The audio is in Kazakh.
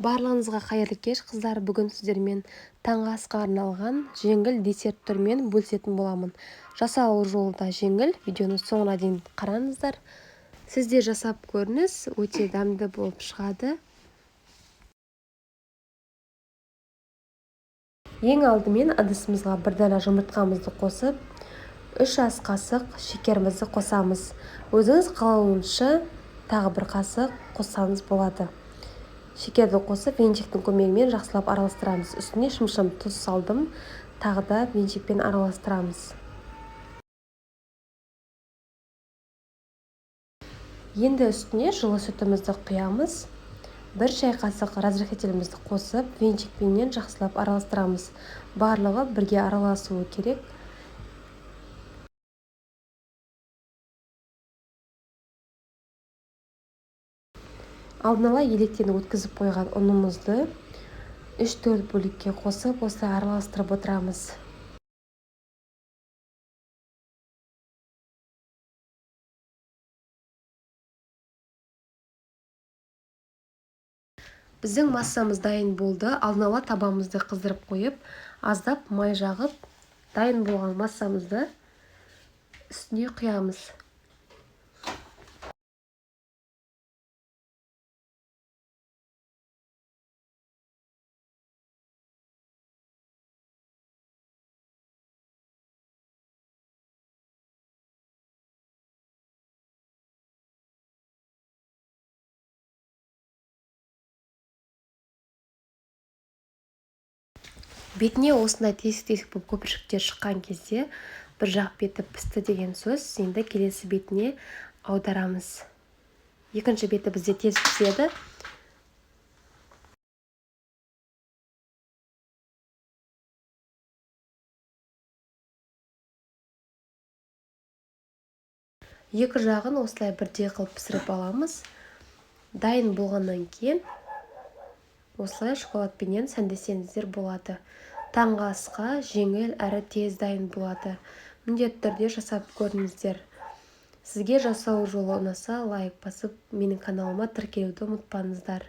Барлығыңызға қайырлы кеш, қыздар. Бүгін сіздермен таңғы асқа арналған жеңіл десерт түрімен бөлісетін боламын. Жасалу жолы да жеңіл. Видеоны соңына дейін қараңыздар. Сіз де жасап көріңіз, өте дәмді болып шығады. Ең алдымен ыдысымызға бір дана жұмыртқамызды қосып, 3 ас қасық шекерімізді қосамыз. Өзіңіз қалауынша тағы бір қасық қоссаңыз болады. Шекерді қосып, венчиктің көмегімен жақсылап араластырамыз. Үстіне шымшым тұз салдым. Тағы да венчикпен араластырамыз. Енді үстіне жылы сүтімізді құямыз. 1 шай қасық разрыхлителімізді қосып, венчикпенен жақсылап араластырамыз. Барлығы бірге араласуы керек. Алдын ала електен өткізіп қойған ұнымызды 3-4 бөлікке қосып, осылай араластырып отырамыз. Біздің массамыз дайын болды. Алдын ала табамызды қыздырып қойып, аздап май жағып, дайын болған массамызды үстіне құямыз. Бетіне осындай тесік-тесік болып көпіршіктер шыққан кезде бір жақ беті пісті деген сөз. Енді келесі бетіне аударамыз. Екінші беті бізде тез піседі. Екі жағын осылай бірдей қылып пісіріп аламыз. Дайын болғаннан кейін осылай шоколадпенен сәндесеңіздер болады. Таңғы асқа жеңіл әрі тез дайын болады. Міндетті түрде жасап көріңіздер. Сізге жасау жолы ұнаса, лайк басып, менің каналыма тіркелуді ұмытпаңыздар.